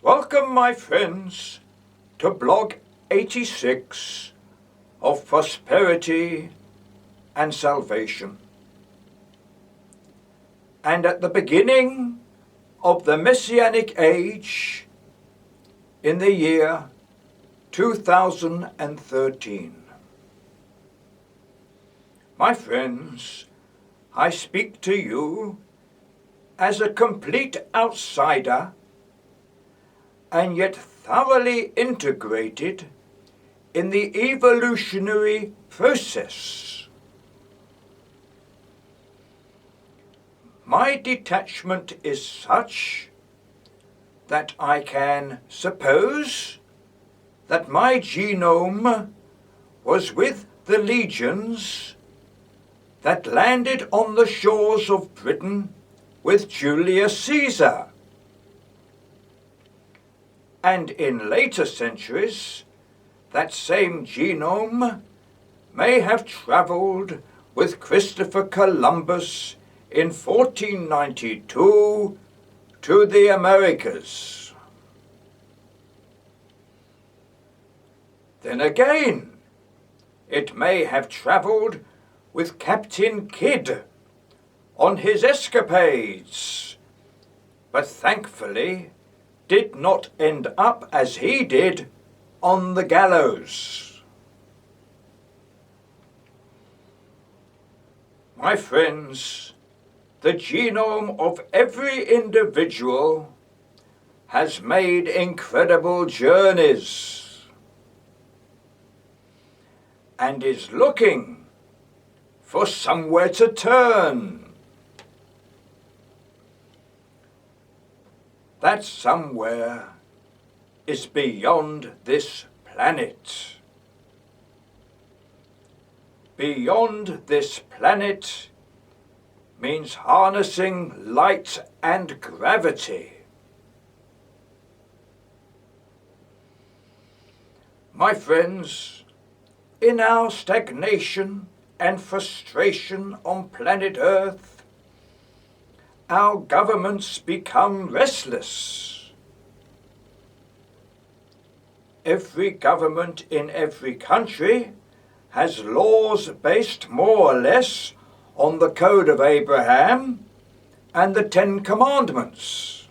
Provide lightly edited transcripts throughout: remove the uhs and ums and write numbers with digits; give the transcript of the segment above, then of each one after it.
Welcome, my friends, to blog 86 of Prosperity and Salvation. And at the beginning of the Messianic age in the year 2013. My friends, I speak to you as a complete outsider and yet thoroughly integrated in the evolutionary process. My detachment is such that I can suppose that my genome was with the legions that landed on the shores of Britain with Julius Caesar. And in later centuries, that same genome may have travelled with Christopher Columbus in 1492 to the Americas. Then again, it may have travelled with Captain Kidd on his escapades, but thankfully did not end up as he did on the gallows. My friends, the genome of every individual has made incredible journeys and is looking for somewhere to turn. That somewhere is beyond this planet. Beyond this planet means harnessing light and gravity. My friends, in our stagnation and frustration on planet Earth, our governments become restless. Every government in every country has laws based more or less on the Code of Abraham and the Ten Commandments.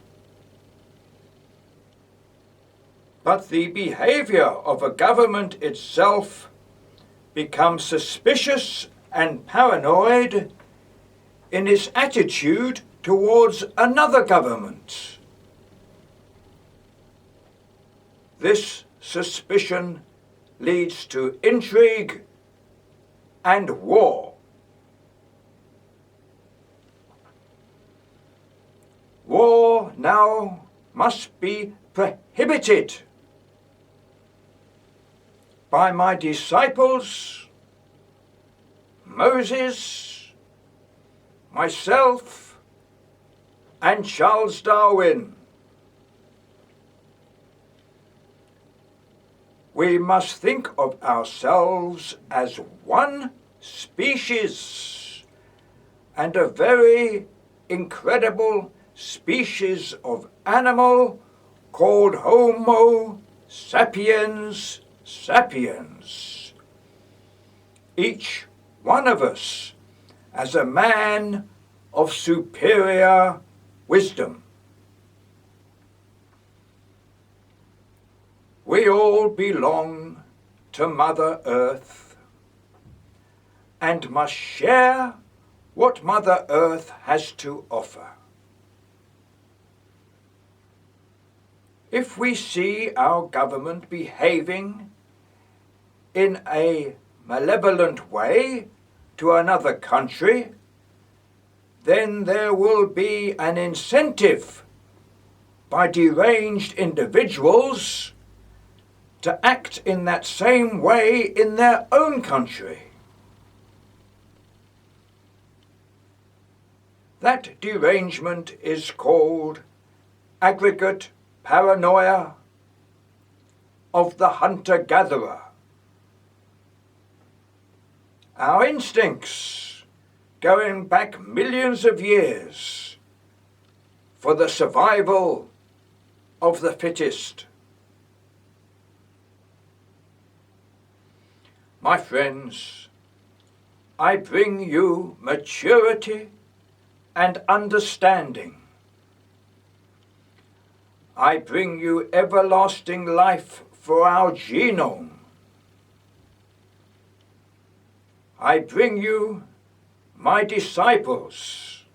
But the behavior of a government itself becomes suspicious and paranoid in its attitude towards another government. This suspicion leads to intrigue and war. War now must be prohibited by my disciples, Moses, myself, and Charles Darwin. We must think of ourselves as one species, and a very incredible species of animal called Homo sapiens sapiens. Each one of us as a man of superior wisdom. We all belong to Mother Earth and must share what Mother Earth has to offer. If we see our government behaving in a malevolent way to another country, then there will be an incentive by deranged individuals to act in that same way in their own country. That derangement is called aggregate paranoia of the hunter-gatherer. Our instincts, going back millions of years, for the survival of the fittest. My friends, I bring you maturity and understanding. I bring you everlasting life for our genome. I bring you my disciples,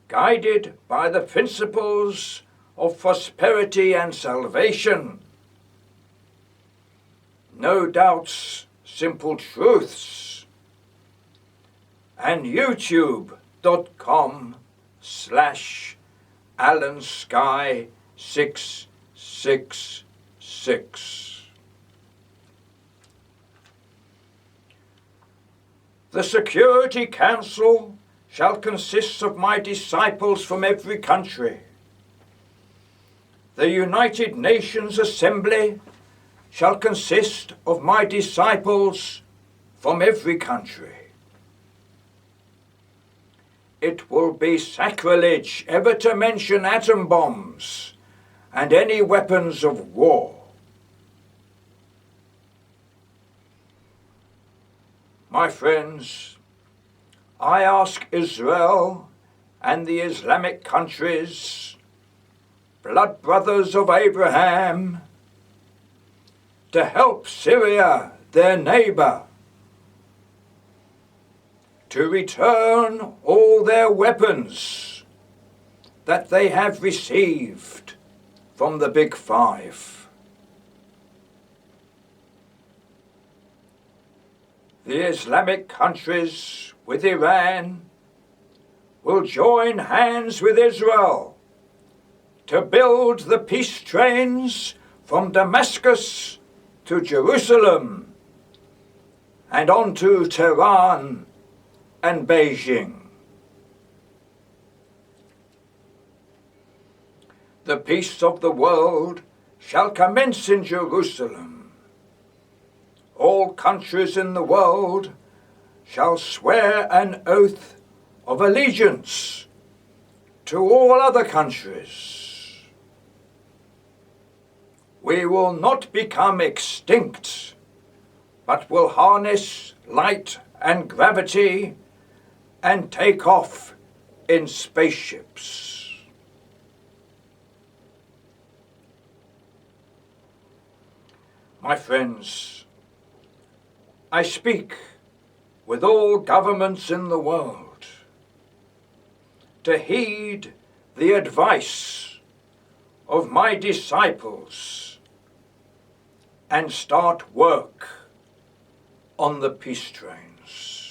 guided by the principles of prosperity and salvation. No doubts, simple truths, and youtube.com/AlanSky666. The Security Council shall consist of my disciples from every country. The United Nations Assembly shall consist of my disciples from every country. It will be sacrilege ever to mention atom bombs and any weapons of war. My friends, I ask Israel and the Islamic countries, blood brothers of Abraham, to help Syria, their neighbor, to return all their weapons that they have received from the Big Five. The Islamic countries with Iran will join hands with Israel to build the peace trains from Damascus to Jerusalem and on to Tehran and Beijing. The peace of the world shall commence in Jerusalem. All countries in the world shall swear an oath of allegiance to all other countries. We will not become extinct, but will harness light and gravity and take off in spaceships. My friends, I speak with all governments in the world to heed the advice of my disciples and start work on the peace trains.